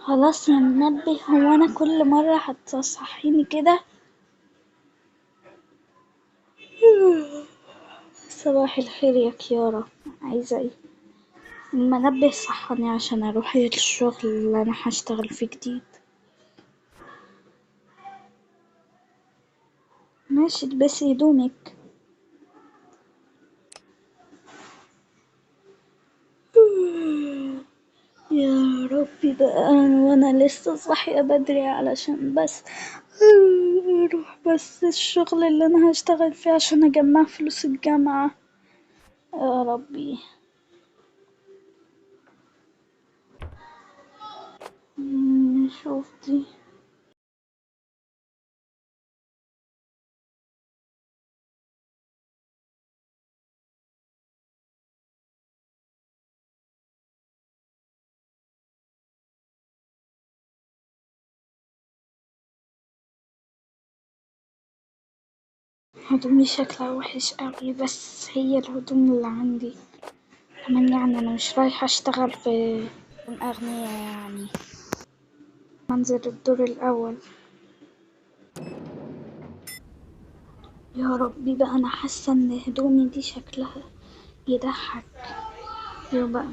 خلاص يا منبه، هو أنا كل مرة هتصحيني كده؟ صباح الخير يا كيارا، عايزة ايه؟ المنبه صحاني عشان اروح الشغل اللي انا هشتغل فيه جديد. ماشي، البسي هدومك. يا ربي بقى، وانا لسه صاحية بدري علشان بس اروح بس الشغل اللي انا هشتغل فيه عشان اجمع فلوس الجامعة. يا ربي. شوف دي. هدومي شكلها وحش قوي، بس هي الهدوم اللي عندي كمان. يعني انا مش رايحة اشتغل في أغنية يعني. منزل الدور الاول. يا ربي بقى، انا حاسة ان هدومي دي شكلها يضحك. يبقى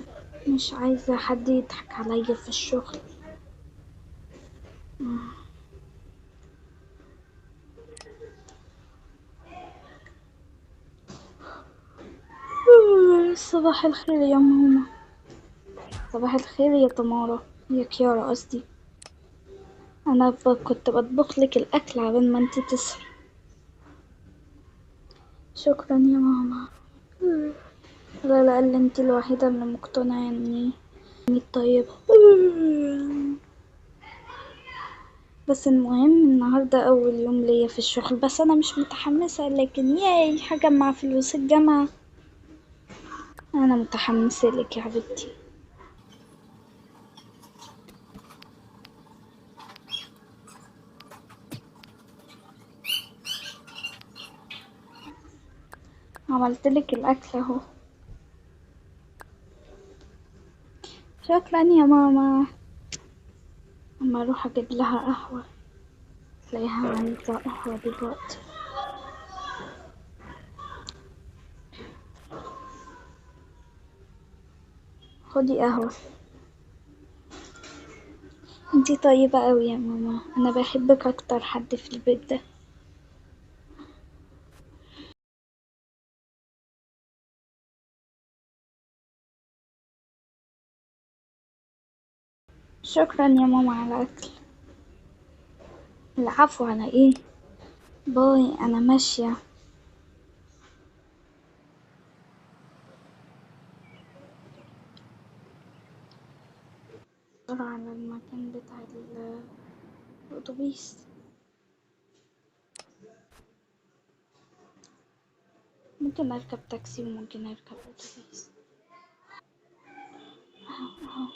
مش عايزة حد يضحك عليا في الشغل. صباح الخير يا ماما. صباح الخير يا تمارا، يا كيارا قصدي. انا كنت بطبخ لك الاكل قبل ما انتي تصحي. شكرا يا ماما. لا لا، اللي انتي الوحيدة اللي مقتنعة اني طيبة. بس المهم النهاردة أول يوم ليا في الشغل، بس أنا مش متحمسة، لكن ياي هجمع فلوس الجامعة. أنا متحمسة لك يا حبيبتي. عملتلك الأكل أهو. شكرا يا ماما. أما أروح أجيب لها قهوة، تلاقيها عايزة قهوة دلوقتي. خدي قهوة. انتي طيبة أوي يا ماما، أنا بحبك أكتر حد في البيت ده. شكرا يا ماما على الأكل. العفو، على ايه؟ باي، أنا ماشية. على المكان بتاع الأتوبيس. ممكن أركب تاكسي وممكن أركب أتوبيس. أهو.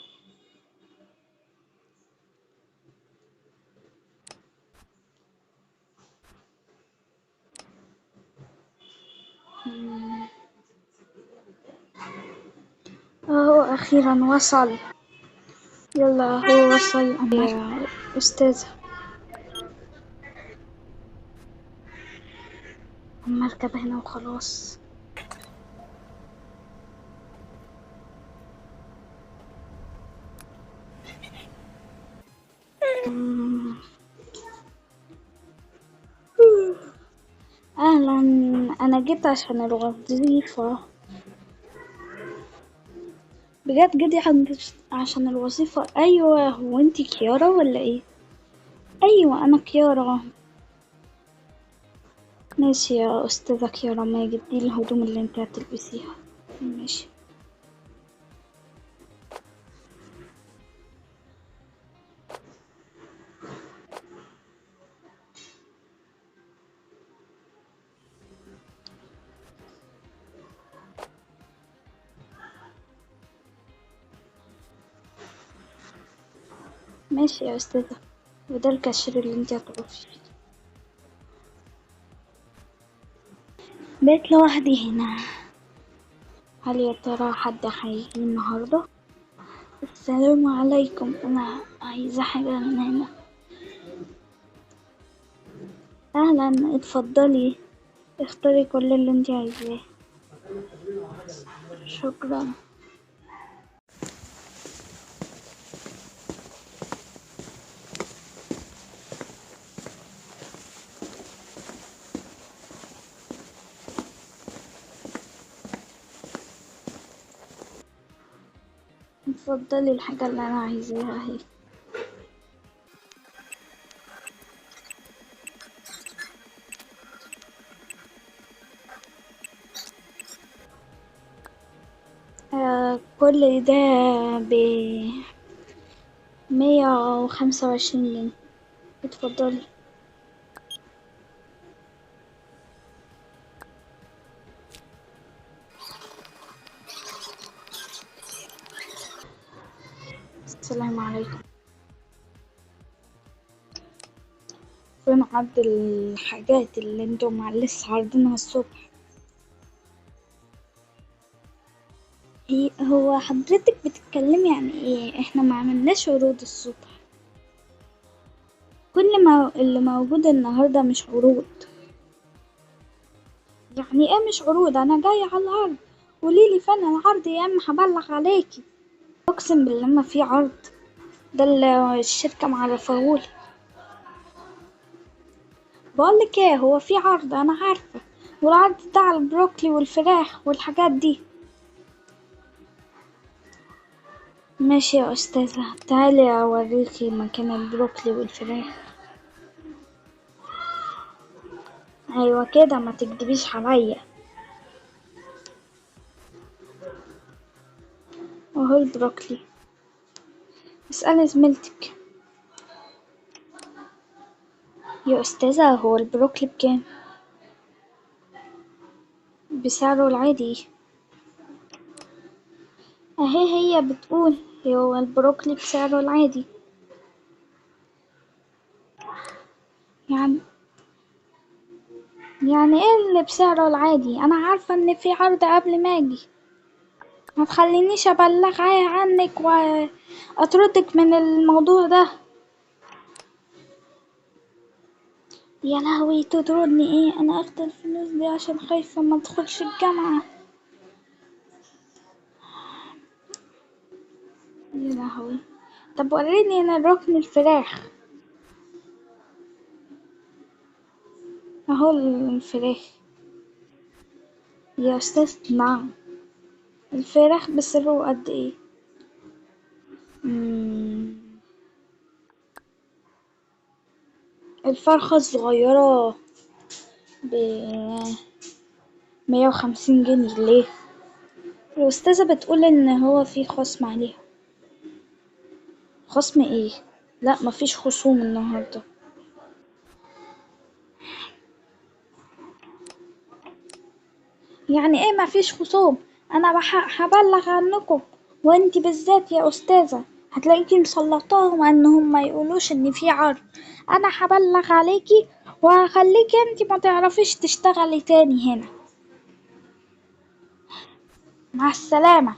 أهو أخيرا وصل. يلا هو وصل يا أستاذة. أما أركب هنا وخلاص. أهلا. أنا جيت عشان الوظيفة. بجد جدي عشان الوظيفة. أيوة، هو انتي كيارا ولا ايه؟ أيوة أنا كيارا. ماشي يا أستاذة كيارا ماجد، دي الهدوم اللي انتي هتلبسيها. ماشي. ماشي يا أستاذة، وده الكاشير اللي انتي هتقفي فيه. بقيت لوحدي هنا. هل يا ترى حد هيجي النهاردة؟ السلام عليكم، أنا عايزة حاجة من هنا. أهلا، اتفضلي، اختاري كل اللي انتي عايزاه. شكرا. اتفضلي الحاجة اللي أنا عايزاها اهي. كل ده ب 125 جنيه. اتفضلي. السلام عليكم. فين عرض الحاجات اللي انتم لسه عارضينها الصبح؟ هو حضرتك بتتكلمي عن ايه؟ احنا ما عملناش عروض الصبح. كل ما اللي موجود النهاردة مش عروض. يعني ايه مش عروض؟ انا جاية على العرض، قوليلي فين العرض يا اما هبلغ عليكي. اقسم بالله ما في عرض، ده اللي الشركة معرفهولي. بقولك ايه، هو في عرض انا عارفة، والعرض ده على البروكلي والفراخ والحاجات دي. ماشي يا استاذة، تعالي اوريكي مكان البروكلي والفراخ. ايوه كده، ما تكدبيش عليا. اهو البروكلي، اسألي زميلتك. يا استاذة، هو البروكلي بكام؟ بسعره العادي. اهي هي بتقول هو البروكلي بسعره العادي. يعني يعني ايه اللي بسعره العادي؟ انا عارفة ان في عرض قبل ما اجي. ما تخلينيش ابلغ عنك واطردك من الموضوع ده. يا لهوي، تطردني ايه؟ انا اخد الفلوس دي عشان خايفة ما ادخلش الجامعة. يا لهوي. طب وريني انا ركن الفراخ. اهو الفراخ. يا استاذ نعم. الفراخ بسعره قد ايه؟ مم، الفرخة الصغيرة ب 150 جنيه. ليه؟ الأستاذة بتقول إن هو في خصم عليها. خصم ايه؟ لا، مفيش خصوم النهاردة. يعني ايه مفيش خصوم؟ انا هبلغ عنكم، وانتي بالذات يا استاذة هتلاقيكي مسلطاهم انهم ما يقولوش ان في عرض. انا هبلغ عليكي وهخليكي انتي ما تعرفيش تشتغلي تاني هنا. مع السلامة.